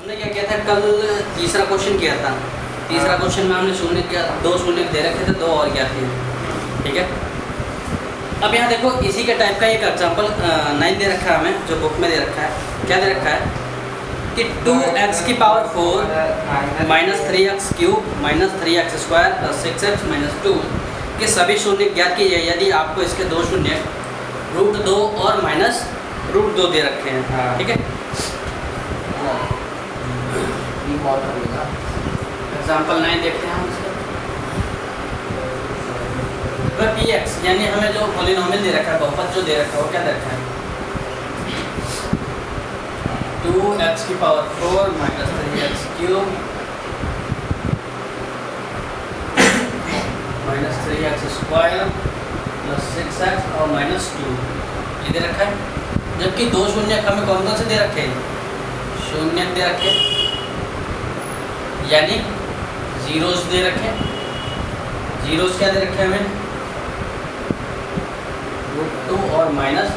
हमने क्या किया था कल, तीसरा क्वेश्चन किया था। तीसरा क्वेश्चन में हमने शून्य किया, 2 शून्य दे रखे थे, 2 और क्या थे, ठीक है। अब यहाँ देखो इसी के टाइप का एक एग्जाम्पल 9 दे रखा है हमें, जो बुक में दे रखा है। क्या दे रखा है कि 2x की power 4 minus 3x cube minus 3x square plus 6x minus 2 के सभी शून्य ज्ञात कीजिए यदि आपको इसके 2 शून्य √2 और माइनस √2 दे रखे हैं, ठीक है। एग्जाम्पल 9 देखते हैं हम इसका। px यानी हमें जो पॉलिनोमियल दे रखा है, बहुपद जो दे रखा है वो क्या दे रखा है 2x की power 4 minus 3x cube minus 3x square plus 6x और माइनस 2 ये दे रखा है। जबकि 2 शून्य हमें कौन कौन से दे रखे हैं, शून्य दे रखे यानी जीरोस दे रखे। जीरोस क्या दे रखे हमें √2 और माइनस,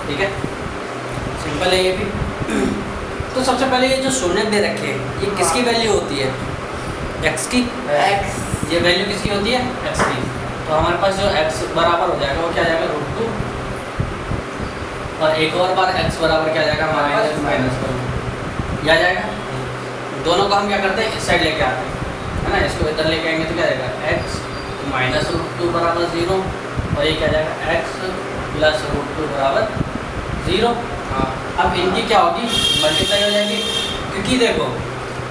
ठीक है, सिंपल है ये भी। तो सबसे पहले ये जो शून्य दे रखे हैं ये किसकी वैल्यू होती है, x की। x ये वैल्यू किसकी होती है, x की। तो हमारे पास जो x बराबर हो जाएगा वो क्या आ जाएगा √2 और एक और बार x बराबर क्या आ जाएगा हमारे पास माइनस या जाएगा। दोनों को हम क्या करते हैं इस साइड लेके आते हैं, है ना। इसको इधर लेके आएंगे तो क्या जाएगा x माइनस √2 बराबर 0 और ये क्या जाएगा x प्लस √2 बराबर 0। अब इनकी क्या होगी, मल्टीप्लाई हो जाएगी। क्योंकि देखो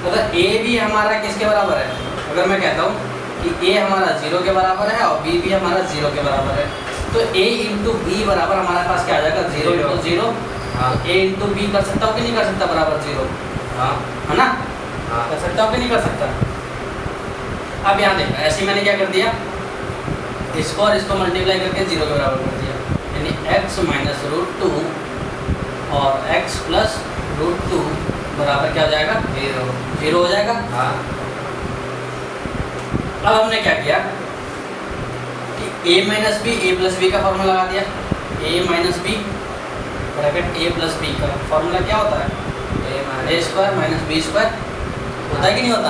अगर a भी हमारा किसके बराबर है, अगर मैं कहता हूँ कि a हमारा 0 के बराबर है और b भी हमारा 0 के बराबर है, तो a इंटू बी बराबर हमारे पास क्या आ जाएगा 0 इंटू 0। a इंटू बी कर सकता हूँ कि नहीं कर सकता बराबर 0, है ना, कर सकता हूँ कि नहीं कर सकता। अब यहाँ देखो ऐसे मैंने क्या कर दिया, इसको और इसको मल्टीप्लाई करके 0 के बराबर कर दिया, यानी x माइनस √2 और x प्लस √2 बराबर क्या हो जाएगा 0 हो जाएगा। अब हमने क्या किया कि a minus b a plus b का फॉर्मूला लगा दिया। a minus b bracket a plus b का फॉर्मूला क्या होता है a square minus b square, होता है कि नहीं होता।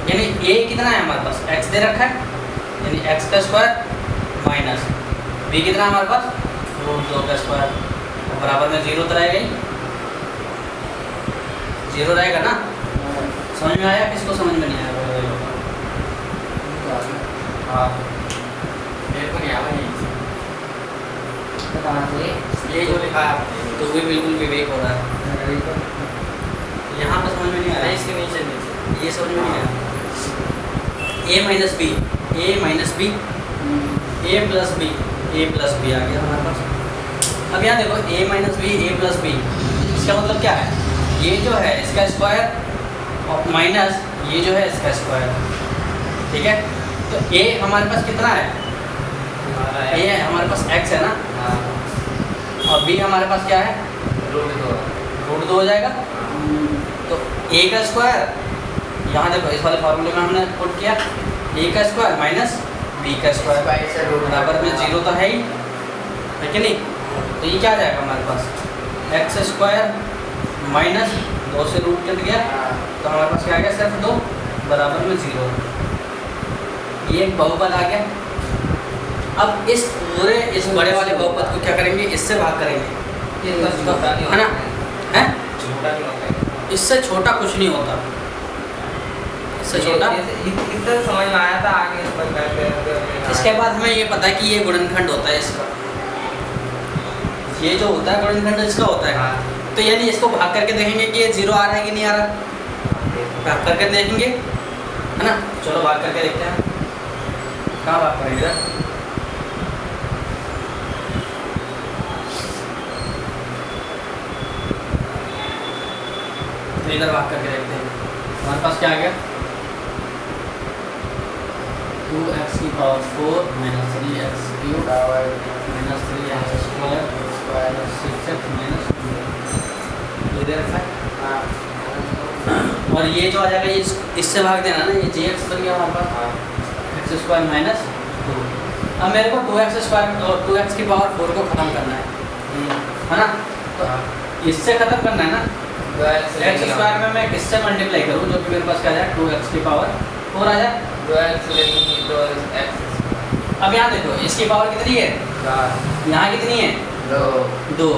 यानी a कितना है हमारे पास, x दे रखा है, यानी x का स्क्वायर माइनस b कितना है हमारे पास √2 का स्क्वायर, बराबर में 0 तो रहेगा ही, 0 रहेगा ना। समझ में आया, किसको समझ में नहीं आया? हाँ मेरे को नहीं आया ये जो लिखा है तो भी बिल्कुल विवेक हो रहा है। यहाँ पर समझ में नहीं आ रहा है, इसके नीचे ये समझ में नहीं आया। a minus b a plus b आ गया हमारे पास। अब यहाँ देखो a minus b a plus b, इसका मतलब क्या है, ये जो है इसका स्क्वायर और माइनस ये जो है इसका स्क्वायर, ठीक है। तो a हमारे पास कितना है, a है हमारे पास x है ना, और b हमारे पास क्या है √2 हो जाएगा। तो a का स्क्वायर यहाँ देखो इस वाले फॉर्मूले में हमने पुट किया, a का स्क्वायर माइनस b का स्क्वायर बराबर में 0 तो है ही, है कि नहीं। तो ये क्या आ जाएगा हमारे पास x स्क्वायर माइनस 2 से रूट कट गया, तो हमारे पास क्या आ गया सिर्फ 2 बराबर में 0। ये एक बहुपद आ गया। अब इस पूरे इस बड़े वाले बहुपद को क्या करेंगे, इससे भाग करेंगे, है ना, है इससे छोटा कुछ नहीं होता, इससे छोटा इतना समझ में आया था। आगे इसके बाद हमें ये पता है कि ये गुणनखंड होता है इसका, ये जो होता है गुणनखंड इसका होता है। तो यानी इसको भाग करके देखेंगे कि ये 0 आ रहा है कि नहीं आ रहा, भाग करके देखेंगे, है ना। चलो भाग करके देखते हैं, कहाँ भाग करेंगे, इधर भाग करके देखते हैं। हमारे पास क्या आ गया 2x की power 4 minus 3x cube minus 3x square plus 6x minus 2 ये दे रखा है। और ये जो आ जाएगा ये इससे भाग देना ना, ये jx बन गया हमारे पास x स्क्वायर माइनस 2। अब मेरे को 2x स्क्वायर और 2x की पावर 4 को ख़त्म करना है ना, तो इससे ख़त्म करना है ना, एक्स स्क्वायर में मैं किससे मल्टीप्लाई करूँ जो कि मेरे पास क्या जाए 2x की पावर 4 आ जाए। 2x लेंगे तो x। अब यहाँ देखो इसकी पावर कितनी है, 4 यहाँ कितनी है 2 2,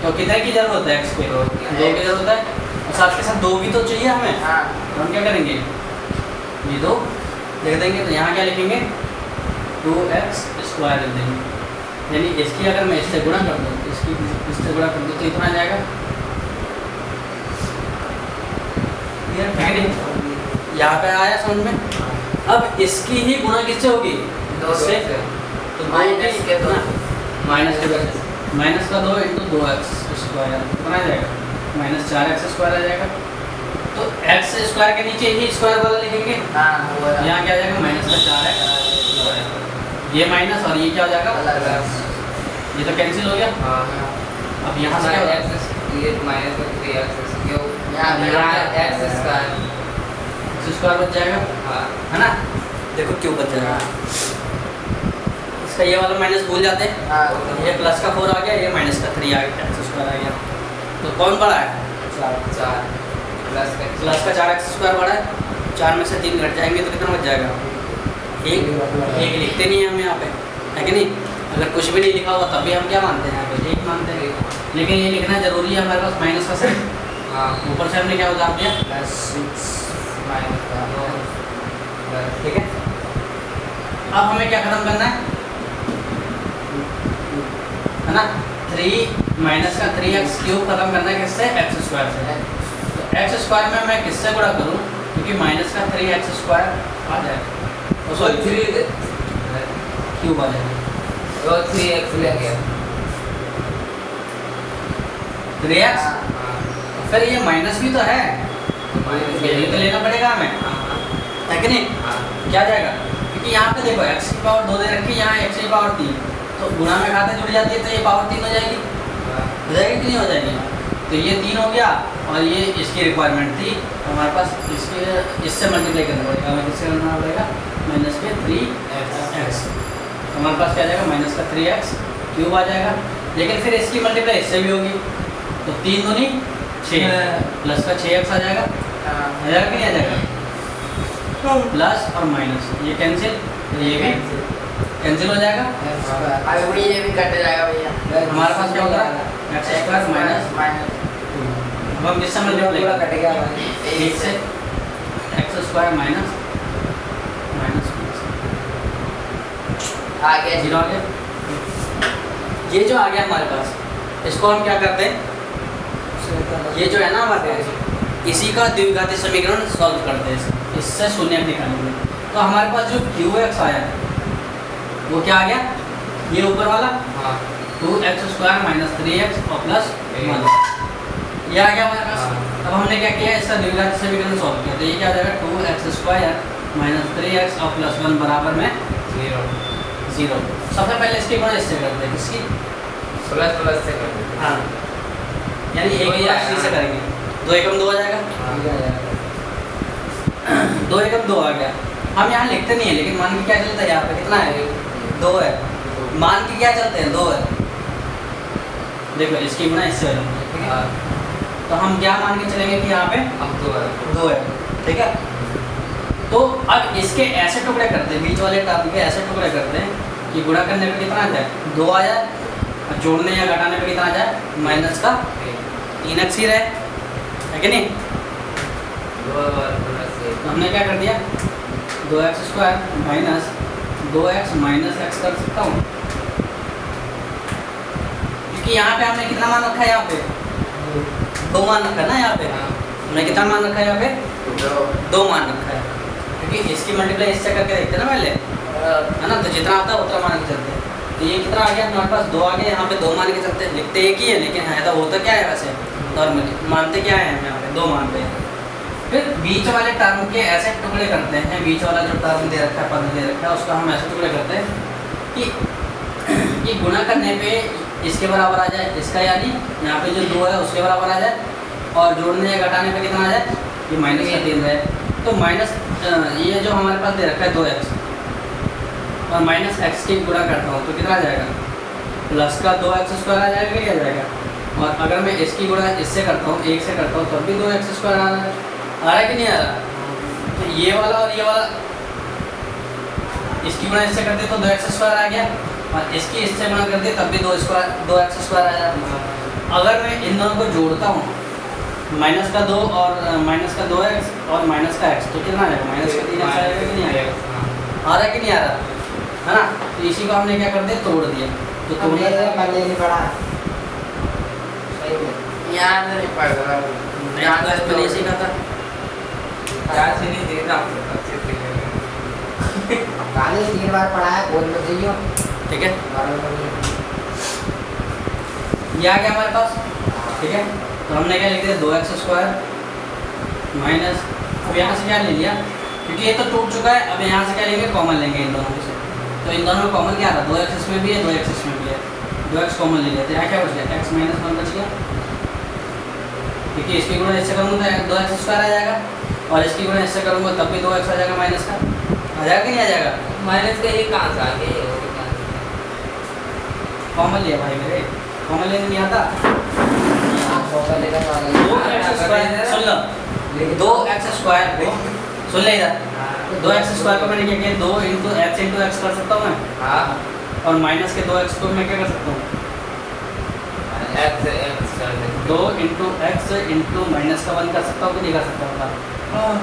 तो कितने की जरूरत है x पे 2 की जरूरत है, और साथ के साथ 2 भी तो चाहिए हमें। हाँ तो हम क्या करेंगे ये 2 लिख देंगे, तो यहाँ क्या लिखेंगे 2x स्क्वायर लिख देंगे, यानी इसकी अगर मैं इससे गुणा कर दूँ, इसकी इससे गुणा कर दूँ तो इतना आ जाएगा, ठीक है नहीं? यहाँ पे आया समझ में। अब इसकी ही गुणा किससे होगी, 2 इससे, से तो माइनस के 2 माइनस के 2, माइनस का 2 इंटू 2x स्क्वायर कितना आ जाएगा, -4x स्क्वायर आ जाएगा। तो x स्क्वायर के नीचे ही स्क्वायर वाला लिखेंगे, हाँ वो यहाँ क्या आ जाएगा -4x स्क्वायर, ये माइनस और ये क्या हो जाएगा अलग। ये तो कैंसिल हो गया। हाँ अब यहाँ से क्या होगा, ये माइनस का 3x क्यों यहाँ x स्क्वायर। x स्क्वायर बच जाएगा, हाँ है ना, देखो क्यों बच जाएगा, इसका ये वाला माइनस भूल जाते हैं, हाँ ये प्लस का 4 आ गया, ये माइनस का 3 आ गया, x स्क्वायर आ गया, तो कौन बड़ा है 4 प्लस का 4x स्क्वायर बड़ा है, 4 में से 3 घट जाएंगे तो कितना बच जाएगा, एक लिखते नहीं है हम यहाँ पे, है कि नहीं, अगर कुछ भी नहीं लिखा हुआ तब भी हम क्या मानते हैं यहाँ पे एक मानते हैं, लेकिन ये लिखना जरूरी है हमारे पास माइनस का साइन, हाँ ऊपर से हमने क्या उतार दिया, +6 माइनस का 2 ठीक है। अब हमें क्या खत्म करना है ना, 3 माइनस का 3x क्यूब खत्म करना है किससे, x स्क्वायर से, तो x स्क्वायर में मैं किससे गुणा करूँ, क्योंकि माइनस का 3x स्क्वायर आ जाए, तो तो सॉरी 3 क्यूब आ जाएगा, तो 3x लेंगे 3x, फिर ये माइनस भी तो है, माइनस ये भी तो लेना पड़ेगा हमें, है कि नहीं, क्या जाएगा, क्योंकि यहाँ पे देखो x की पावर 2 दे रखी है, यहाँ x की पावर 3, तो गुणा में खाते जुड़ जाती है, तो ये पावर 3 हो जाएगी, हो जाएगी कि नहीं हो जाएगी, तो ये 3 हो गया, और ये इसकी रिक्वायरमेंट थी, तो हमारे पास इससे मल्टीप्लाई करना पड़ेगा, हमें किससे करना पड़ेगा, माइनस के 3x, तो हमारे पास क्या जाएगा माइनस का 3x क्यूब आ जाएगा, लेकिन फिर इसकी मल्टीप्लाई इससे भी होगी, तो 3 दूनी 6 प्लस का 6x आ जाएगा, आ जाएगा कि नहीं आ जाएगा, प्लस और माइनस ये कैंसिल, ये भी कैंसिल हो जाएगा, अभी ये भी कट जाएगा भैया, हमारे पास क्या होगा x स्क्वायर माइनस, अब हम किससे मल्टीप्लाई पूरा कट गया एक से x स्क्वायर माइनस आ गया 0 आ गया, ये जो आ गया हमारे पास, इसको हम क्या करते हैं, ये जो है ना हमारे पास, इसी का द्विघाती समीकरण सॉल्व करते हैं, इससे शून्य निकालेंगे, तो हमारे पास जो qx आया वो क्या आ गया, ये ऊपर वाला 2x स्क्वायर माइनस 3x और प्लस 1, ये आ गया हमारे पास। अब हमने क्या किया, इसका द्विघाती समीकरण सॉल्व किया, तो ये क्या आ जाएगा 2x स्क्वायर माइनस 3x और प्लस 1 बराबर में 0। सबसे पहले इसकी गुणा इससे करते हैं, किसकी, प्लस से कर देते हाँ, यानी एक ही राशि से करेंगे, 2 एकम 2 आ जाएगा, 2 एकम 2 आ गया, हम यहाँ लिखते नहीं है, लेकिन मान के क्या चलता है, यहाँ पे कितना है 2 है, मान के क्या चलते हैं 2 है, देखो इसकी गुणा इससे हो जाएगी, ठीक है, तो हम क्या मान के चलेंगे कि यहाँ पे अब 2 है, ठीक है, तो अब इसके ऐसे टुकड़े करते हैं, बीच वाले टर्म के ऐसे टुकड़े करते हैं कि गुणा करने पे कितना आ जाए 2 आ जाए, और जोड़ने या घटाने पे कितना आ जाए माइनस का 3x ही रहे, है कि नहीं, तो हमने क्या कर दिया 2x square minus 2x minus x कर सकता हूँ, क्योंकि यहाँ पे हमने कितना मान रखा है, यहाँ पे 2 मान रखा है ना, यहाँ पे हमने कितना मान रखा है, यहाँ पे 2 मान रखा है, क्योंकि इसकी मल्टीप्लाई इससे करके देखते हैं ना पहले, है ना, तो जितना आता है उतना मान के चलते हैं, तो ये कितना आ गया हमारे पास 2 आ गया, यहाँ पे 2 मान के चलते हैं, लिखते एक ही है लेकिन है तो होता क्या है वैसे नॉर्मली, मानते क्या है हम यहाँ पे 2 मानते हैं, फिर बीच वाले टर्म के ऐसे टुकड़े करते हैं, बीच वाला जो टर्म दे रखा है, पद दे रखा है, उसका हम ऐसे टुकड़े करते हैं कि ये गुणा करने पे इसके बराबर आ जाए, इसका यानी यहाँ पे जो 2 है उसके बराबर आ जाए, और जोड़ने या घटाने पे कितना आ जाए, ये माइनस का 3 है, तो माइनस ये जो हमारे पास दे रखा है 2x और माइनस x की गुणा करता हूँ तो कितना आ जाएगा, प्लस का 2x स्क्वायर आ जाएगा, क्या आ जाएगा, और अगर मैं इसकी गुणा इससे करता हूँ, 1 से करता हूँ, तब भी 2x² आ रहा है कि नहीं आ रहा? तो ये वाला और ये वाला इसकी गुणा इससे करते तो 2x² आ गया, और इसकी इससे गुणा करते तब भी 2x² आ जाता। अगर मैं इन दोनों को जोड़ता हूँ, माइनस का 2 और माइनस का 2x और माइनस का x, तो कितना आएगा? माइनस का 3x आएगा कि नहीं आएगा? आ रहा है कि नहीं आ रहा है ना? तो इसी को हमने क्या कर दिया, तोड़ दिया। तो तोड़ने से पहले नहीं पढ़ा याद नहीं पड़ रहा याद है पहले इसी का था। याद से नहीं देखा अच्छे से गाने 3 बार पढ़ा है, बोल मत जाइयो। ठीक है, बार-बार पढ़िए। ये आ गया हमारे पास। ठीक है, तो हमने क्या लिख दिया, 2x² माइनस, अब यहाँ से क्या ले लिया, क्योंकि ये तो टूट चुका है, अब यहाँ से क्या लेंगे, कॉमन लेंगे इन दोनों में से। तो इन दोनों में कॉमन क्या आ रहा, 2x इसमें भी है, 2x इसमें भी है, 2x कॉमन ले लिया। तो यहाँ क्या बच गया, x - 1 बच गया, क्योंकि इसकी गुणा इससे करूँगा तो 2x² आ जाएगा, और इसकी गुणा इससे करूँगा तब भी 2x आ जाएगा माइनस का। आ जाएगा कि नहीं आ जाएगा? माइनस का ये कहाँ से आ गया? कॉमन लिया भाई मेरे, कॉमन लेने नहीं आता। फोकस लेकर आ गए। 2x² सुन लो, 2x² को सुन ले इधर, 2x² को मैंने क्या किया, 2 × x कर सकता हूँ मैं, हाँ और माइनस के 2x को मैं क्या कर सकता हूँ, x कर दे 2 × x × माइनस का 1 कर सकता हूँ कि नहीं कर सकता हूँ? हाँ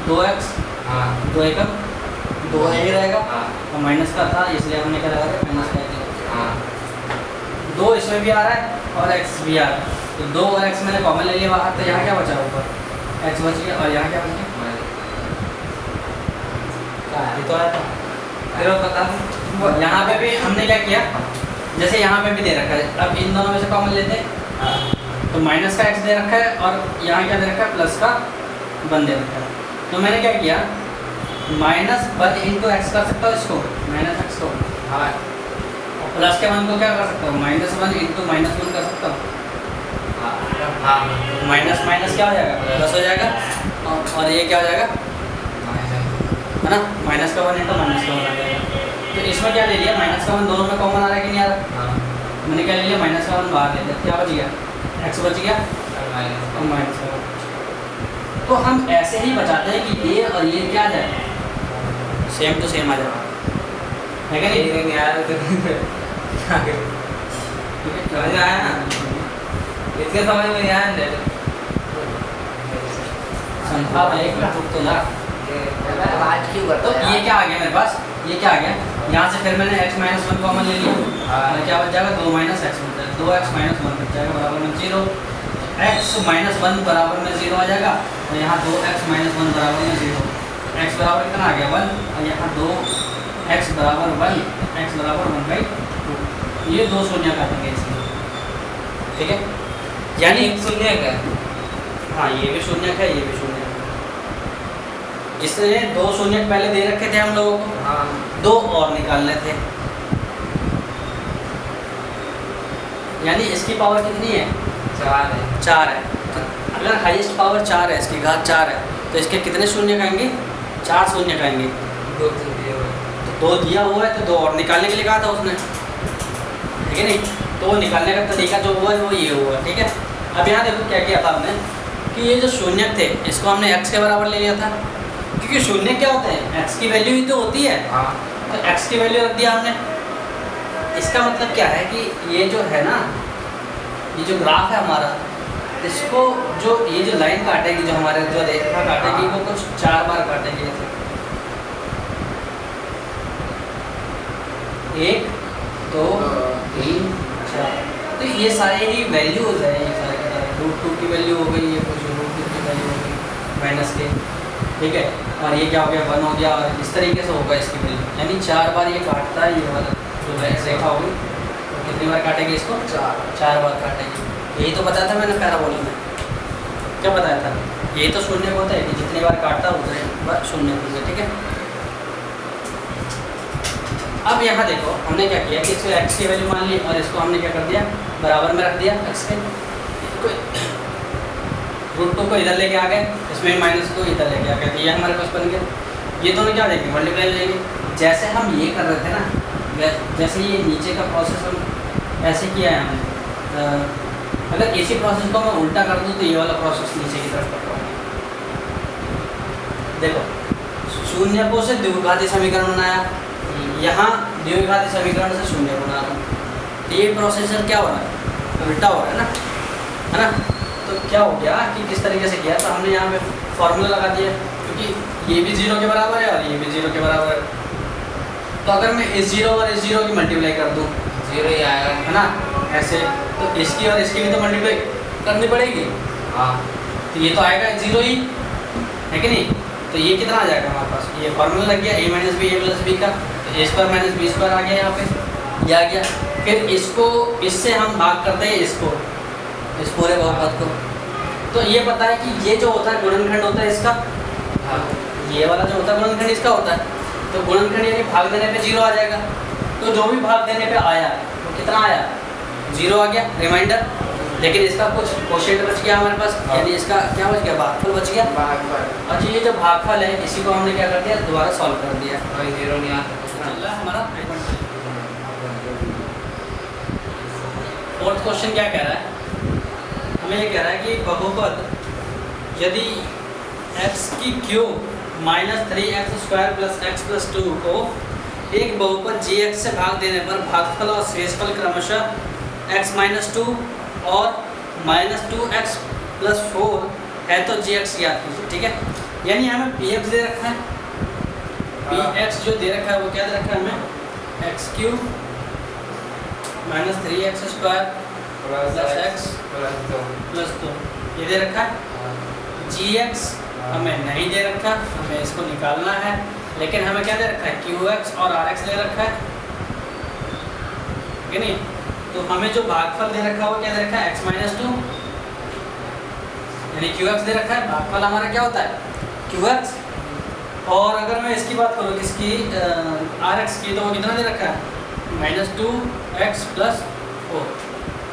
2x हाँ 2 एकम 2 ही रहेगा, हाँ और माइनस का था इसलिए हमने क्या लगा दिया, माइनस का दिया। हाँ 2 इसमें भी आ रहा है और x भी आ रहा है, तो 2 और x मैंने कॉमन ले लिया बाहर, तो यहाँ क्या बचा ऊपर, x बच गया, और यहाँ क्या बच गया, ये तो आया था। फिर बता दो यहाँ पे भी हमने क्या किया, जैसे यहाँ पे भी दे रखा है, अब इन दोनों में से कॉमन लेते हैं, तो माइनस का x दे रखा है, और यहाँ क्या दे रखा है, प्लस का 1 दे रखा है। तो मैंने क्या किया, -1 × x कर सकता हूँ इसको, -x को, हाँ और प्लस के 1 को क्या कर सकता हूँ, -1 × -1 कर सकता हूँ। हाँ माइनस माइनस क्या हो जाएगा, प्लस हो जाएगा, और ये क्या हो जाएगा, है ना, माइनस का 1 × माइनस का 1 आ जाएगा। तो इसमें क्या ले लिया, माइनस का 1 दोनों में कॉमन आ रहा है कि नहीं आ रहा, मैंने क्या ले लिया, माइनस का 1 बाहर ले लिया, क्या बच गया, x बच गया, और माइनस का 1। तो हम ऐसे ही बचाते हैं कि ये और ये क्या आ जाए, सेम टू सेम आ जाए, है क्या नहीं? नहीं आया तो समझ में आया ना? इसके समझ में नहीं आया ना? संख्या एक तो ना, आज क्यों तो करता ये क्या आ गया मेरे पास, ये क्या आ गया, यहाँ से फिर मैंने x - 1 कॉमन ले लिया, और क्या बच जाएगा, 2 - x बच जाएगा, 2x - 1 बच जाएगा बराबर में 0, x - 1 बराबर में 0 आ जाएगा, और यहाँ 2x - 1 बराबर में 0, x बराबर कितना आ गया 1, और यहाँ 2x बराबर 1, x बराबर 1/2, ये 2 शून्य काटेंगे इसमें। ठीक है, यानी एक शून्य का हाँ ये भी शून्य है, ये भी शून्य है, इसलिए 2 शून्य पहले दे रखे थे हम लोगों को, हाँ 2 और निकालने थे, यानी इसकी पावर कितनी है, 4 है 4 है। तो अगर हाईएस्ट पावर 4 है, इसकी घात 4 है, तो इसके कितने शून्य कहेंगे, 4 शून्य कहेंगे। 2 से दिए हुए तो 2 दिया हुआ है, तो 2 और निकालने के लिए कहा था उसने, ठीक है नहीं, तो वो निकालने का तरीका जो हुआ है वो ये हुआ। ठीक है, अब यहाँ देखो क्या किया था हमने, कि ये जो शून्य थे इसको हमने x के बराबर ले लिया था, क्योंकि शून्य क्या होते हैं, x की वैल्यू ही तो होती है, हाँ तो x की वैल्यू रख दिया हमने। इसका मतलब क्या है कि ये जो है ना, ये जो ग्राफ है हमारा, इसको जो ये जो लाइन काटेगी, जो हमारे जो रेखा काटेगी, वो कुछ 4 बार काटेगी ऐसे, 1 2 3 4, तो ये सारे ही वैल्यूज है, ये सारे के सारे √2 की वैल्यू हो गई, ये कुछ √2 की वैल्यू हो गई माइनस के, ठीक है, और ये क्या हो गया 1 हो गया, और इस तरीके से होगा इसकी वैल्यू, यानी 4 बार ये काटता है, ये वाला जो रेखा होगी, तो कितनी बार काटेगी इसको, 4 बार काटेगी। यही तो बताया था मैंने पैराबोला में, क्या बताया था, यही तो शून्य होता है कि जितनी बार काटता उतने बार शून्य होगा। ठीक है, अब यहाँ देखो हमने क्या किया कि इसको x की वैल्यू मान ली, और इसको हमने क्या कर दिया, बराबर में रख दिया x के, √2 को इधर लेके आ गए, इसमें -2 इधर लेके आ गए, तो ये हमारे पास बन गया। ये दोनों क्या देंगे, मल्टीप्लाई लेंगे, जैसे हम ये कर रहे थे ना, जैसे ये नीचे का प्रोसेस हम ऐसे किया है हमने, अगर इसी प्रोसेस को मैं उल्टा कर दूँ तो ये वाला प्रोसेस नीचे की तरफ करता हूँ। देखो, शून्य को से द्विघाती समीकरण बनाया, यहाँ द्विघाती समीकरण से शून्य बना रहा हूँ। तो ये प्रोसेसर क्या हो रहा है, उल्टा हो रहा है ना। तो क्या हो गया कि किस तरीके से किया, तो हमने यहाँ पे फॉर्मूला लगा दिया, क्योंकि ये भी 0 के बराबर है और ये भी 0 के बराबर है। तो अगर मैं इस 0 और इस 0 की मल्टीप्लाई कर दूँ, 0 ही आएगा, है ना, ऐसे, तो इसकी और इसकी भी तो मल्टीप्लाई करनी पड़ेगी। हाँ, तो ये तो आएगा 0 ही, है कि नहीं। तो ये कितना आ जाएगा हमारे पास, ये फॉर्मूला लग गया a minus b a plus b का, तो a square minus b square आ गया यहाँ पे, ये आ गया। फिर इसको इससे हम भाग करते हैं इसको, इस पूरे बहुपद को। तो ये पता है कि ये जो होता है गुणनखंड होता है इसका, हाँ, ये वाला जो होता है गुणनखंड इसका होता है। तो गुणनखंड यानी भाग देने पे 0 आ जाएगा। तो जो भी भाग देने पे आया वो कितना आया, 0 आ गया रिमाइंडर। लेकिन इसका कुछ कोशेंट बच गया हमारे पास, यानी इसका क्या बच गया, भागफल बच गया। भागफल, अच्छा, ये जो भागफल है इसी को हमने क्या कर दिया, दोबारा सॉल्व कर दिया। कोई 0 नहीं आता। हमारा फोर्थ क्वेश्चन क्या कह रहा है, हमें ये कह रहा है कि बहुपद यदि x की cube minus 3x² plus x plus 2 को एक बहुपद gx से भाग देने पर भागफल और शेषफल क्रमशः x माइनस 2 और माइनस 2x प्लस 4 है तो gx याद कीजिए, ठीक है। यानी हमें px दे रखा है, px जो दे रखा है वो क्या दे रखा है हमें, x³ minus 3x² plus x plus 2 ये दे रखा है। gx हमें नहीं दे रखा, हमें इसको निकालना है। लेकिन हमें क्या दे रखा है, qx और rx दे रखा है कि नहीं। तो हमें जो भागफल दे रखा है वो क्या दे रखा है, x माइनस 2 यानी qx दे रखा है। भागफल हमारा क्या होता है, qx। और अगर मैं इसकी बात करूँ किसकी, rx की, तो वो कितना दे रखा है, माइनस 2x प्लस 4।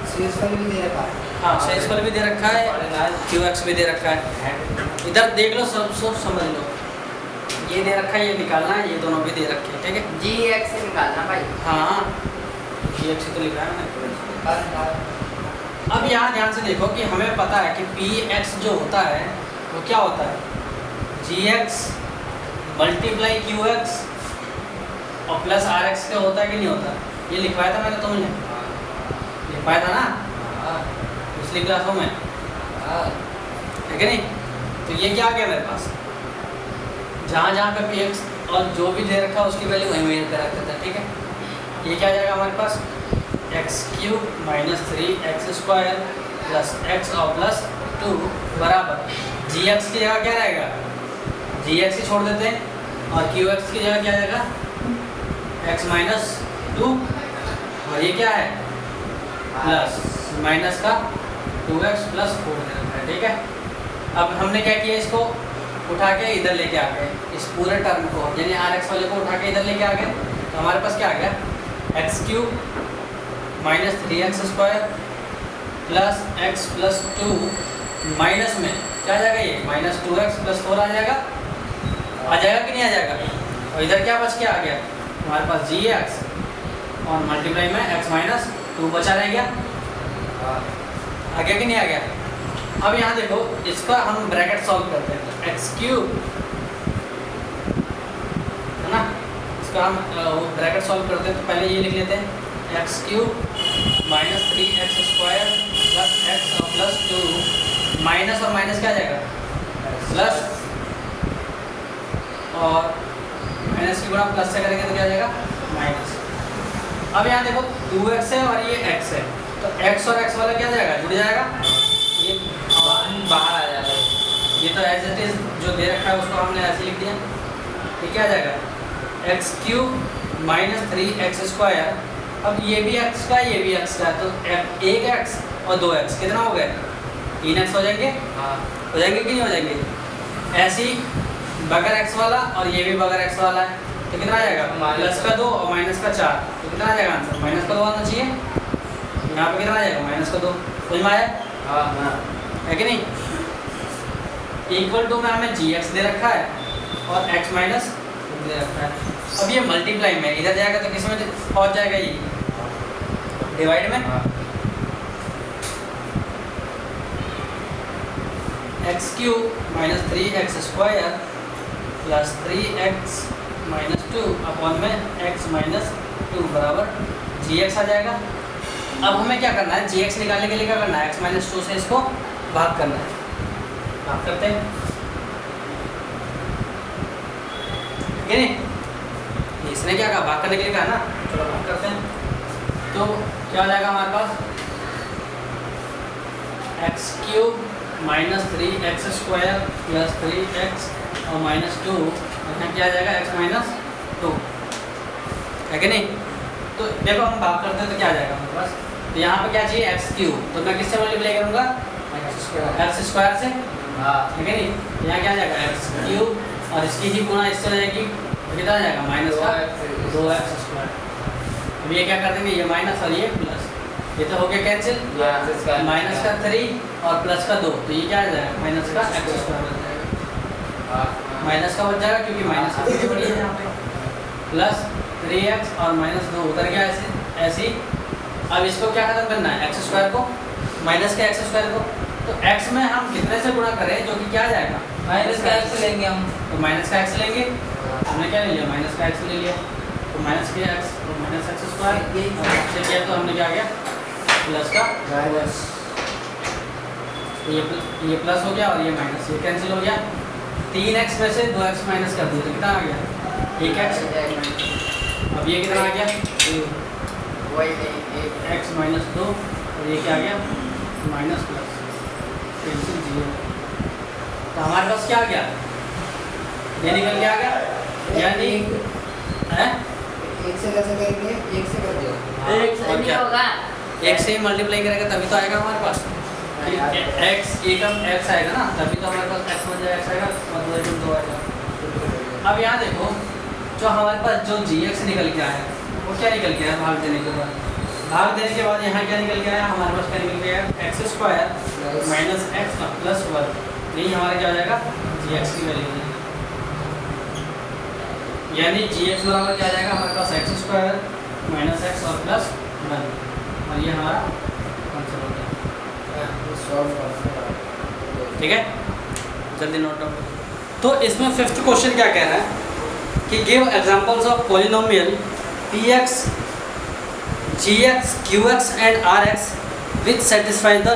शेषफल भी दे रखा है। हाँ, शेषफल भी दे रखा है, qx भी दे रखा है। इधर देख लो, सब समझ लो, ये दे रखा है, ये निकालना है, ये दोनों भी दे रखे हैं, ठीक है। gx से निकालना भाई। हाँ, gx तो लिखा है मैंने। अब यहाँ ध्यान से देखो कि हमें पता है कि px जो होता है वो क्या होता है, gx मल्टीप्लाई qx और प्लस rx का होता है कि नहीं होता। ये लिखवाया था मैंने तुमने, लिखवाया था ना पिछली क्लासों में, है कि नहीं। तो ये क्या आ गया मेरे पास, जहाँ जहाँ पे px और जो भी दे रखा है उसकी वैल्यू वहीं वहीं पे रख देता है, ठीक है। ये क्या आ जाएगा हमारे पास, x³ minus 3x² plus x और प्लस 2 बराबर gx की जगह क्या रहेगा, gx ही छोड़ देते हैं, और qx की जगह क्या आएगा, x माइनस 2, और ये क्या है प्लस माइनस का 2x प्लस 4 दे रखा है, ठीक है। अब हमने क्या किया, इसको उठा के इधर लेके आ गए, इस पूरे टर्म को यानी rx वाले को उठा के इधर लेके आ गए। तो हमारे पास क्या आ गया, x³ minus 3x² plus x plus 2 minus में क्या आ जाएगा, ये माइनस 2x प्लस 4 आ जाएगा कि नहीं आ जाएगा। और इधर क्या बच के आ गया हमारे पास, gx और मल्टीप्लाई में x माइनस 2 बचा रह गया, आ गया कि नहीं आ गया। अब यहाँ देखो, इसका हम ब्रैकेट सॉल्व करते हैं, x³ है ना, इसका हम ब्रैकेट सॉल्व करते हैं। तो पहले ये लिख लेते हैं, x³ minus 3x² plus x और प्लस 2 माइनस और माइनस क्या आ जाएगा, प्लस, और माइनस की गुणा प्लस से करेंगे तो क्या आ जाएगा, माइनस। अब यहाँ देखो 2x है और ये x है, तो x और x वाला क्या जाएगा, जुड़ जाएगा, ये बाहर आ जाएगा। ये तो एज इट इज जो दे रखा है उसको हमने ऐसे लिख दिया, ये क्या आ जाएगा, x³ माइनस 3x²। अब ये भी x का, ये भी x का है, तो एक x और 2x कितना हो गए, 3x हो जाएंगे, हो जाएंगे कि नहीं हो जाएंगे। ऐसे ही बगैर x वाला और ये भी बगैर x वाला है, तो कितना आ जाएगा, प्लस का 2 और माइनस का 4, तो कितना आ जाएगा आंसर, माइनस का 2 आना चाहिए। यहाँ पे कितना आ जाएगा, माइनस का 2, समझ में आया, है कि नहीं। इक्वल टू में हमें gx दे रखा है और x माइनस दे रखा है। अब ये मल्टीप्लाई में इधर जाएगा तो किस में पहुँच जाएगा, ये डिवाइड में, x cube minus 3x square plus 3x minus 2 upon में x माइनस 2 बराबर gx आ जाएगा। अब हमें क्या करना है, gx निकालने के लिए क्या करना है, x माइनस 2 से इसको भाग करना है। भाग करते हैं, ठीक है नहीं, इसने क्या कहा, भाग करने के लिए कहा ना, चलो भाग करते हैं। तो क्या हो जाएगा हमारे पास, x cube minus 3x square plus 3x और माइनस 2, यहाँ क्या आ जाएगा x माइनस 2, है कि नहीं। तो देखो हम भाग करते हैं तो क्या आ जाएगा हमारे पास, तो यहाँ पे क्या चाहिए x क्यूब, तो मैं किससे मल्टीप्लाई करूँगा, एक्स स्क्वायर से, हाँ ठीक है नहीं। तो यहाँ क्या आ जाएगा एक्स क्यूब और इसकी ही गुणा इससे हो जाएगी, तो कितना आ जाएगा माइनस का 2x स्क्वायर। अब ये क्या कर देंगे, ये माइनस और ये प्लस, ये तो हो गया कैंसिल, माइनस का 3 और प्लस का 2, तो ये क्या आ जाएगा माइनस का x स्क्वायर बन जाएगा, माइनस का बच जाएगा क्योंकि माइनस की वैल्यू बड़ी है यहाँ पे, प्लस 3x और माइनस 2 उधर गया ऐसे ही। अब इसको क्या खत्म करना है, एक्स स्क्वायर को, माइनस के एक्स स्क्वायर को, तो x में हम कितने से गुणा करें जो कि क्या आ जाएगा, माइनस का x लेंगे हम, तो माइनस का x लेंगे, हमने क्या ले लिया, माइनस का x ले लिया, तो माइनस के x और माइनस एक्स स्क्वायर से किया तो हमने क्या गया प्लस का, ये प्लस हो गया और ये माइनस, ये कैंसिल हो गया, 3x में से 2x माइनस कर दिया तो कितना आ गया 1x। अब ये कितना आ गया, x माइनस 2 और ये क्या आ गया माइनस प्लस, कैंसिल 0। तो हमारे पास क्या आ गया, ये निकल के आ गया, यानी है एक से कैसे करेंगे, एक से कर दो, और क्या एक से ही मल्टीप्लाई करेगा तभी तो आएगा हमारे पास, x एकम x आएगा ना, तभी तो हमारे पास x बन जाएगा, x आएगा मतलब 2 आएगा। अब यहाँ देखो जो हमारे पास जो gx निकल के आया वो क्या निकल के आया, भाग देने के बाद, भाग देने के बाद यहाँ क्या निकल के आया, हमारे पास क्या निकल के आया x square minus x plus 1, यही हमारा क्या हो जाएगा gx की वैल्यू, यानी gx बराबर क्या आ जाएगा हमारे पास एक्स स्क्वायर माइनस एक्स और प्लस 1, और ये हमारा आंसर हो गया, ठीक है। जल्दी नोट डाउन। तो इसमें 5th क्वेश्चन क्या कह रहा है कि give examples of polynomial px gx qx and rx which satisfy the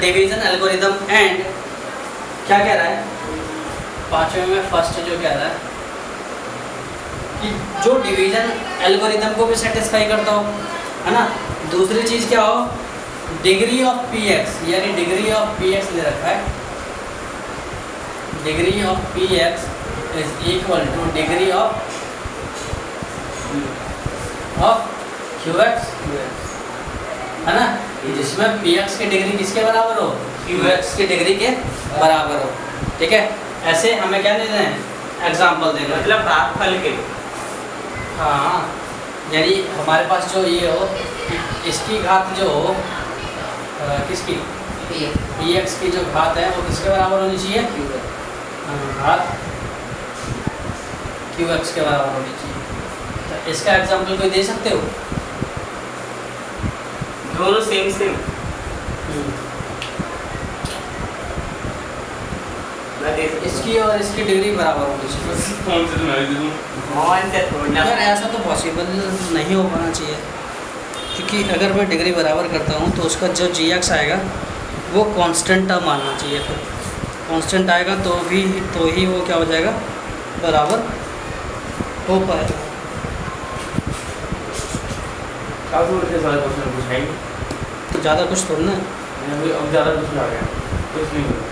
division algorithm and क्या कह रहा है, 5वें में फर्स्ट जो कह रहा है कि जो डिवीजन एल्गोरिदम को भी सेटिस्फाई करता हो, है ना। दूसरी चीज़ क्या हो, डिग्री ऑफ px, यानी डिग्री ऑफ px दे रखा है, degree of px is equal to degree of qx, है ना, जिसमें px की डिग्री किसके बराबर हो, qx की डिग्री के बराबर हो, ठीक है। ऐसे हमें क्या देना है, एग्जाम्पल देना है, मतलब भागफल के, हाँ, यानी हमारे पास जो ये हो, इसकी घात जो हो किसकी, px की जो घात है वो किसके बराबर होनी चाहिए, घात qx के बराबर होनी चाहिए। तो इसका एग्जाम्पल कोई दे सकते हो, दोनों सेम इसकी और इसकी डिग्री बराबर होनी चाहिए, यार ऐसा तो पॉसिबल नहीं हो पाना चाहिए, क्योंकि अगर मैं डिग्री बराबर करता हूँ तो उसका जो gx आएगा वो कांस्टेंट टर्म आना चाहिए, फिर कांस्टेंट आएगा तो ही वो क्या हो जाएगा, बराबर हो पाएगा। तो ज़्यादा कुछ थोड़ा ना, अब ज़्यादा कुछ आ गया, कुछ नहीं हुआ।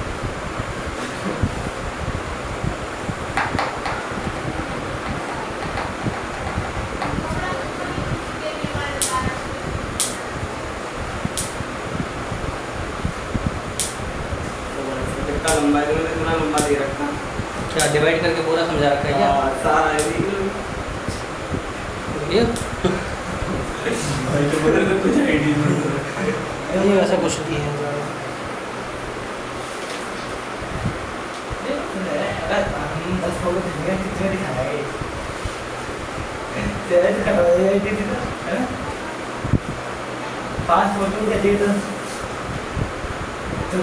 लंबा है, इतना लंबा दे रखा, क्या डिवाइड करके पूरा समझा रखा है क्या, सारा ये भाई तो बदल तो कुछ आइडिया ये वैसा कुछ नहीं है, चलो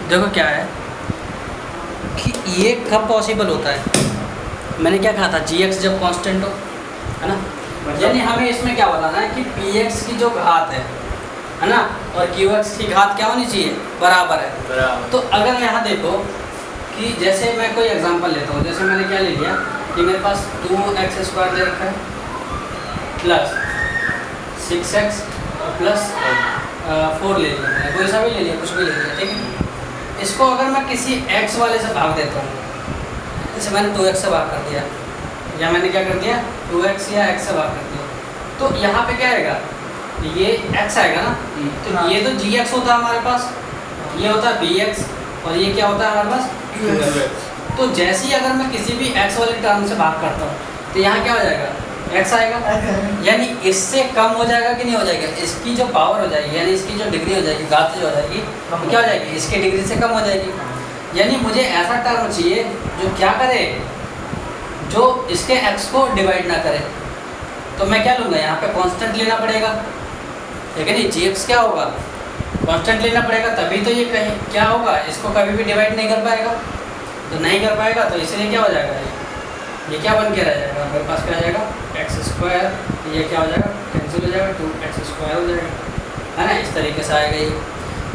देखो क्या है कि ये कब पॉसिबल होता है। मैंने क्या कहा था, gx जब कांस्टेंट हो, है ना, यानी हमें इसमें क्या बताना है कि px की जो घात है ना, और qx की घात क्या होनी चाहिए, बराबर है। बराबर। तो अगर यहाँ देखो कि जैसे मैं कोई एग्जांपल लेता हूँ, जैसे मैंने क्या ले लिया कि मेरे पास 2x² दे रखा है प्लस 6x प्लस 4 ले लिया, मैंने कोई सा भी ले लिया, कुछ भी ले लिया, ठीक है। इसको अगर मैं किसी x वाले से भाग देता हूँ, जैसे मैंने 2x से भाग कर दिया, या मैंने क्या कर दिया 2x या x से भाग कर दिया, तो यहाँ पे क्या आएगा, ये x आएगा ना, तो ये तो gx होता है हमारे पास, ये होता है bx, और ये क्या होता है हमारे पास qx। तो जैसे ही अगर मैं किसी भी x वाले टर्म से भाग करता हूँ तो यहाँ क्या हो जाएगा, x आएगा, यानी इससे कम हो जाएगा कि नहीं हो जाएगा, इसकी जो पावर हो जाएगी, यानी इसकी जो डिग्री हो जाएगी, घात जो हो जाएगी, वो क्या हो जाएगी, इसकी डिग्री से कम हो जाएगी। यानी मुझे ऐसा टर्म चाहिए जो क्या करे, जो इसके x को डिवाइड ना करे। तो मैं क्या लूँगा, यहाँ पे कांस्टेंट लेना पड़ेगा, ठीक है नहीं, gx क्या होगा, कांस्टेंट लेना पड़ेगा, तभी तो ये कहीं क्या होगा, इसको कभी भी डिवाइड नहीं कर पाएगा। तो नहीं कर पाएगा तो इसलिए क्या हो जाएगा, ये क्या बन के रह जाएगा, मेरे पास क्या आ जाएगा x², ये क्या हो जाएगा, कैंसिल हो जाएगा, 2x² हो जाएगा, है ना, इस तरीके से आएगा ये।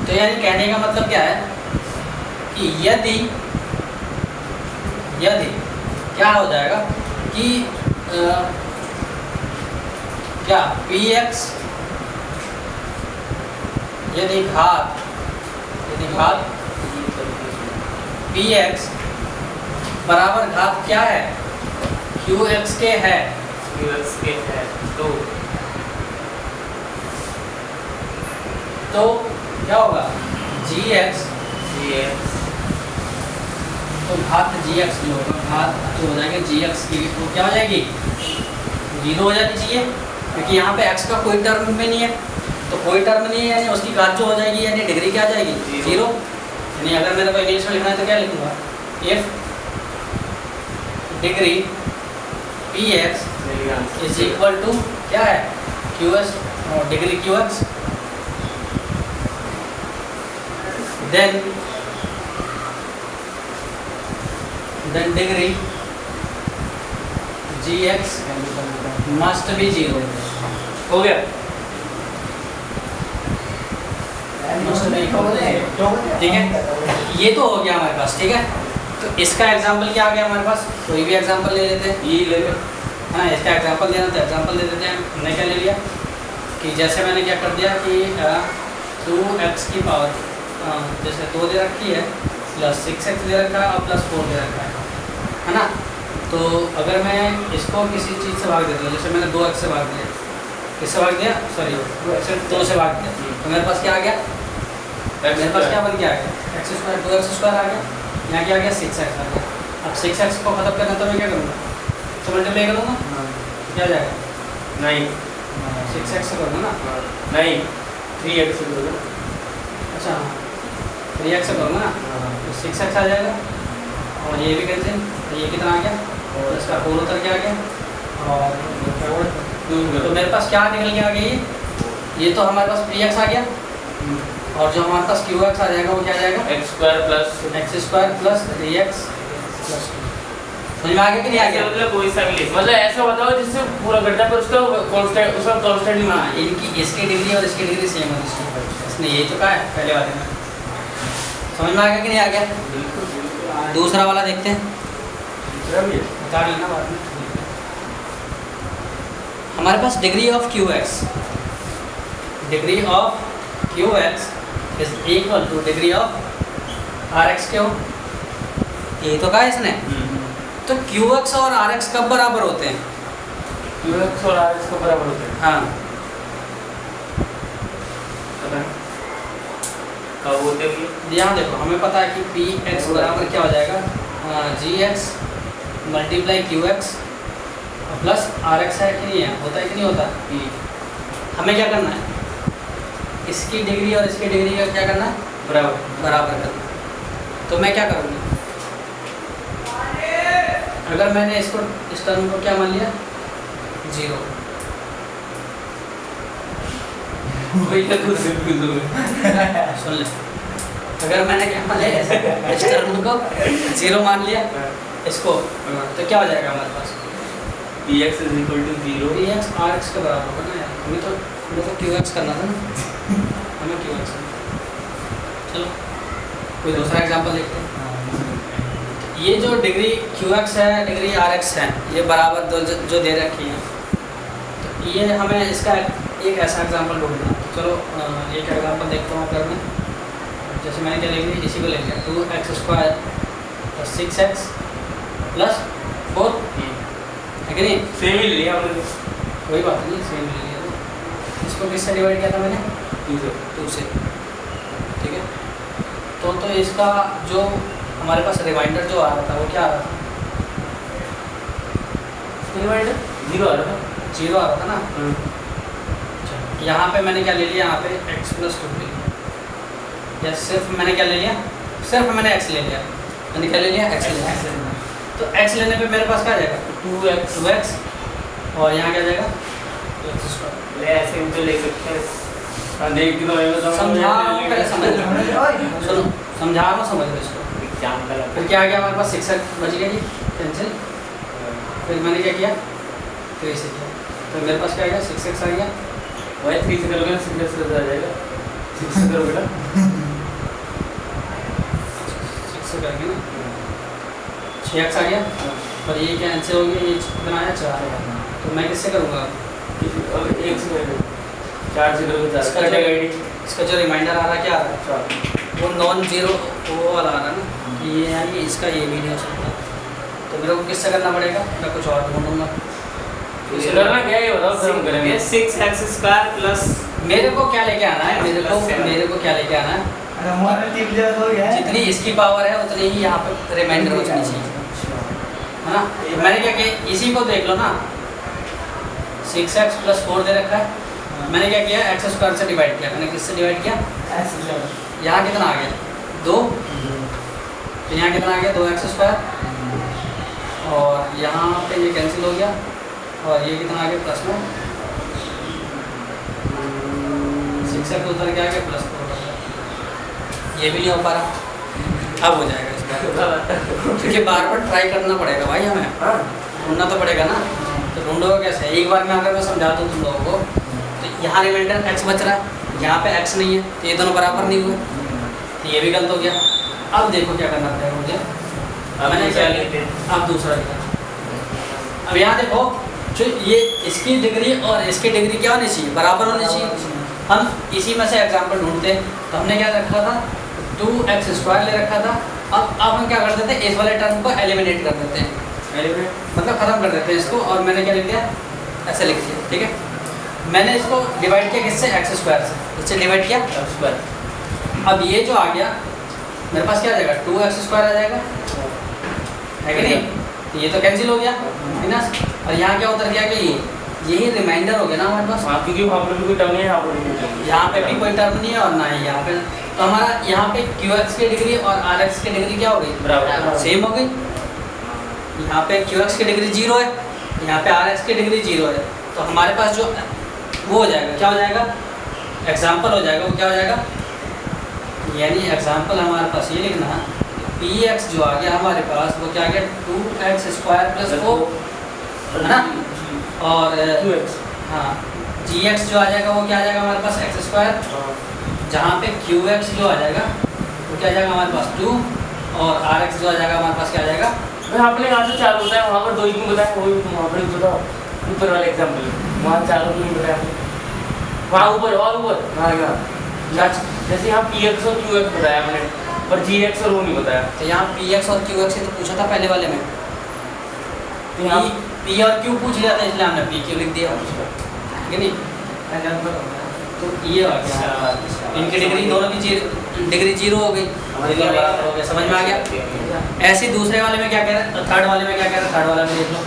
तो यानी कहने का मतलब क्या है कि यदि क्या हो जाएगा कि क्या px यदि घात px बराबर घात क्या है, qx के है, qx के है, तो क्या होगा gx, तो घात gx जो होगा, घात जो हो जाएगा gx की, वो क्या हो जाएगी, 0 हो जानी चाहिए, क्योंकि यहाँ पे x का कोई टर्म में नहीं है, तो कोई टर्म नहीं है, यानी उसकी घात जो हो जाएगी, यानी डिग्री क्या आ जाएगी, 0। यानी अगर मेरे को इंग्लिश में लिखना है तो क्या लिखूंगा, if degree px is equal to क्या है, qs, degree qx, then degree gx must be 0। हो गया, ठीक है, ये तो हो गया हमारे पास, ठीक है। तो इसका एग्जांपल क्या आ गया हमारे पास, कोई भी एग्जांपल ले लेते हैं, ये ले लें, है ना, इसका एग्जांपल देना तो एग्जांपल दे देते हैं। हमने क्या ले लिया कि जैसे मैंने क्या कर दिया कि 2x की पावर जैसे 2 दे रखी है, प्लस 6x दे रखा है और प्लस 4 दे रखा है ना। तो अगर मैं इसको किसी चीज़ से भाग देता हूँ, जैसे मैंने 2x से भाग दिया, किससे भाग दिया, सॉरी 2 से भाग दिया, तो मेरे पास क्या आ गया, मेरे पास क्या बन के आ गया, x² 2x² आ गया, यहाँ क्या आ गया 6x आ गया। अब 6x को खत्म करना तो मैं क्या करूँगा, तो मल्टीप्लाई करूँगा, क्या आ जाएगा, नहीं 6x से करूँगा ना, नहीं 3x से करोगे, अच्छा 3x से करूँगा ना, तो 6x आ जाएगा, और ये भी कैंसिल, ये कितना आ गया, और इसका 4 उतर के आ गया, और तो मेरे पास क्या निकल के आ गया, ये तो हमारे पास 3x आ गया, और जो हमारे पास qx आ जाएगा वो क्या आ जाएगा, x² प्लस 3x प्लस 2। समझ में आ गया कि नहीं आ गया, मतलब कोई सा भी मतलब ऐसा बताओ जिससे पूरा घटना पर उसका कांस्टेंट हाँ, इनकी इसकी डिग्री और इसकी डिग्री सेम होनी चाहिए, इसने यही तो कहा है पहले वाले में। समझ में आ गया कि नहीं आ गया। दूसरा वाला देखते हैं, बता लेना बाद में। हमारे पास degree of qx is equal to degree of rx क्यों, यही तो कहा इसने। तो qx और rx कब बराबर होते हैं, qx और rx को बराबर होते हैं, हाँ कब होते हैं, यहाँ देखो हमें पता है कि px बराबर क्या हो जाएगा, gx multiply qx plus rx है कि नहीं है, होता है कि नहीं होता। हमें क्या करना है, इसकी डिग्री और इसकी डिग्री का क्या करना है, बराबर करना। तो मैं क्या करूँगी, अगर मैंने इसको इस टर्म को क्या मान लिया, 0, सुन ले, अगर मैंने क्या मान लिया इस टर्म को 0 मान लिया इसको, तो क्या हो जाएगा हमारे पास, px is equal to 0 px rx के बराबर होगा ना यार, हमें तो qx करना था ना, हमें qx करना। चलो कोई दूसरा एग्जांपल देखते हैं। ये जो डिग्री qx है, डिग्री rx है, ये बराबर जो दे रखी है, तो ये हमें इसका एक ऐसा एग्जांपल ढूंढना। चलो एक एग्जांपल देखता हूँ अगर मैं, जैसे मैंने क्या लिख लिया, इसी को ले लिया 2x² + 6x + 4 है कि नहीं, सेम ही लिया हमने, कोई बात नहीं, सेम ले लिया। तो इसको किससे डिवाइड किया था मैंने, 2 से, ठीक है। तो इसका जो हमारे पास रिमाइंडर जो आ रहा था वो क्या आ रहा था, डिवाइडर 0 आ रहा था, 0 आ रहा था ना। यहाँ पे मैंने क्या ले लिया, यहाँ पे x + 2 ले लिया, या सिर्फ मैंने क्या ले लिया, सिर्फ मैंने x ले लिया, मैंने क्या ले लिया, x ले लिया। तो x लेने पे मेरे पास क्या आ जाएगा, 2x, और यहाँ क्या आ जाएगा, x²। ले ऐसे भी तो ले सकते हैं, हाँ देख के तो समझा रहा हूँ, पहले समझ लो, सुनो समझा रहा हूँ, समझ लो इसको। एग्जांपल फिर क्या आ गया हमारे पास, 6x बच गया जी, कैंसिल। फिर मैंने क्या किया, 3 से किया, तो मेरे पास क्या आ गया, 6x आ गया। वही 3 से करोगे ना 6 से आ जाएगा, 6 से करोगे ना 6 से करेंगे ना, 6x आ गया, और ये कैंसिल हो गया, ये कितना आया, 4 आया। तो मैं किससे करूँगा, अब 1 से करोगे, 4 से करोगे, इसका जो रिमाइंडर आ रहा है क्या आ रहा है, वो नॉन जीरो वो वाला आ रहा है ना, ये यानी इसका ये भी नहीं हो सकता। तो मेरे को किससे करना पड़ेगा, मैं कुछ और ढूंढूंगा। करना क्या है ये बताओ, फिर हम करेंगे। 6x² + मेरे को क्या लेके आना है, मेरे को क्या लेके आना है, जितनी इसकी पावर है उतनी ही यहाँ पे रिमाइंडर हो जानी चाहिए, है ना। तो मैंने क्या किया, इसी को देख लो ना, 6x + 4 दे रखा है, मैंने क्या किया, x² से डिवाइड किया, मैंने किससे डिवाइड किया, यहाँ कितना आ गया, 2, तो यहाँ कितना आ गया, 2x², और यहाँ पे ये कैंसिल हो गया, और ये कितना आ गया, प्लस में 6x उधर क्या आ गया, +4 हो गया। ये भी नहीं हो पा रहा, अब हो जाएगा इस बार, क्योंकि बार बार ट्राई करना पड़ेगा भाई, हमें ढूंढना तो पड़ेगा ना। तो ढूंढोगे कैसे, एक बार में अगर मैं समझा दूँ तुम लोगों को, तो यहाँ रिमाइंडर x बच रहा है, यहाँ पे x नहीं है, तो ये दोनों बराबर नहीं हुए, तो ये भी गलत हो गया। अब देखो क्या करना पड़ेगा मुझे, मैंने क्या लिया, अब दूसरा लिया। अब यहाँ देखो, जो ये इसकी डिग्री और इसकी डिग्री क्या होनी चाहिए, बराबर होनी चाहिए। हम इसी में से एग्जांपल ढूंढते, तो हमने क्या रखा था, 2x² ले रखा था। अब हम क्या कर देते हैं, इस वाले टर्म को एलिमिनेट कर देते हैं, मतलब खत्म कर देते हैं इसको, और मैंने क्या लिख दिया, ऐसे लिख दिया, ठीक है। मैंने इसको डिवाइड किया किससे, x² से, इससे डिवाइड किया x²। अब ये जो आ गया मेरे पास क्या आ जाएगा, 2x² आ जाएगा, है कि नहीं। तो ये तो कैंसिल हो गया माइनस, और यहाँ क्या उतर गया कि यही रिमाइंडर हो गया ना हमारे पास, क्योंकि वहाँ पर भी कोई टर्म नहीं है, यहाँ पे भी कोई टर्म नहीं है और ना ही यहाँ पे। तो हमारा यहाँ पे qx की डिग्री और rx की डिग्री क्या हो गई, बराबर सेम हो गई। यहाँ पे qx की डिग्री 0 है, यहाँ पे rx की डिग्री 0 है, तो हमारे पास जो वो हो जाएगा, क्या हो जाएगा, एग्जाम्पल हो जाएगा। वो क्या हो जाएगा, यानी एग्जाम्पल हमारे पास ये लिखना, px जो आ गया हमारे पास वो क्या आ गया, 2x² + 4, है ना। और हाँ, gx जो आ जाएगा वो क्या आ जाएगा हमारे पास, x², जहाँ पे qx जो आ जाएगा वो क्या आ जाएगा हमारे पास 2, और rx जो आ जाएगा हमारे पास क्या आ जाएगा। भाई आपने यहाँ से 4 बताया, वहाँ पर 2 ही क्यों बताया, वही तुम वहाँ पर बताओ, ऊपर वाले एग्जाम्पल वहाँ 4 क्यों नहीं बताया, वहाँ ऊपर और ऊपर, हाँ जैसे यहाँ px और qx बताया आपने, पर gx और वो नहीं बताया। तो यहाँ px और qx से तो पूछा था पहले वाले में, तो यहाँ p और q पूछ लिया था, इसलिए हमने pq लिख दिया, ठीक है नहीं। तो ये आ गया, इनकी डिग्री दोनों की डिग्री 0 हो गई, बराबर हो गया, समझ में आ गया। ऐसे दूसरे वाले में क्या कह रहे हैं, थर्ड वाले में क्या कह रहे हैं, थर्ड वाले में देख लो,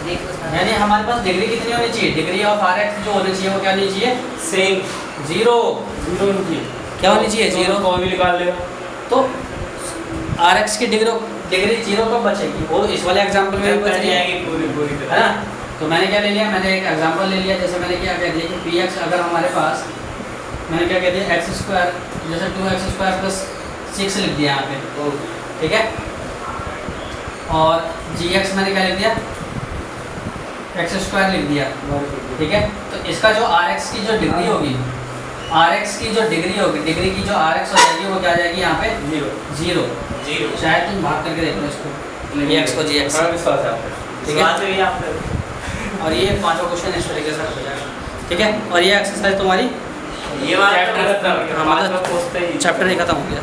यानी हमारे पास डिग्री कितनी होनी चाहिए, डिग्री ऑफ आर एक्स जो होनी चाहिए वो क्या होनी चाहिए, सेम 0 जीरो नहीं क्या होनी चाहिए, 0। कोई भी निकाल लेगा। तो आर एक्स की डिग्री 0 कब बचेगी, वो इस वाले एग्जाम्पल में भी बच रही है, पूरी है ना। तो मैंने क्या ले लिया, मैंने एक एग्जांपल ले लिया, जैसे मैंने क्या कह दिया कि पी एक्स अगर हमारे पास, मैंने क्या कह दिया एक्स स्क्वायर, जैसे 2x स्क्वायर प्लस 6 लिख दिया यहाँ पे, ठीक है। और जी एक्स मैंने क्या लिख दिया, एक्स स्क्वायर लिख दिया, ठीक है। तो इसका जो आर एक्स की जो डिग्री होगी, आर एक्स की जो डिग्री होगी, डिग्री की जो आर एक्स हो जाएगी वो क्या आ जाएगी यहाँ पे, 0। शायद तुम भाग करके देख लो इसको, ये एक्स को जी एक्स, ठीक है। और ये 5वां क्वेश्चन इस तरीके से हो जाएगा, ठीक है। और ये एक्सरसाइज तुम्हारी ये वाला चैप्टर खत्म, हाँ, मतलब चैप्टर ही खत्म हो गया।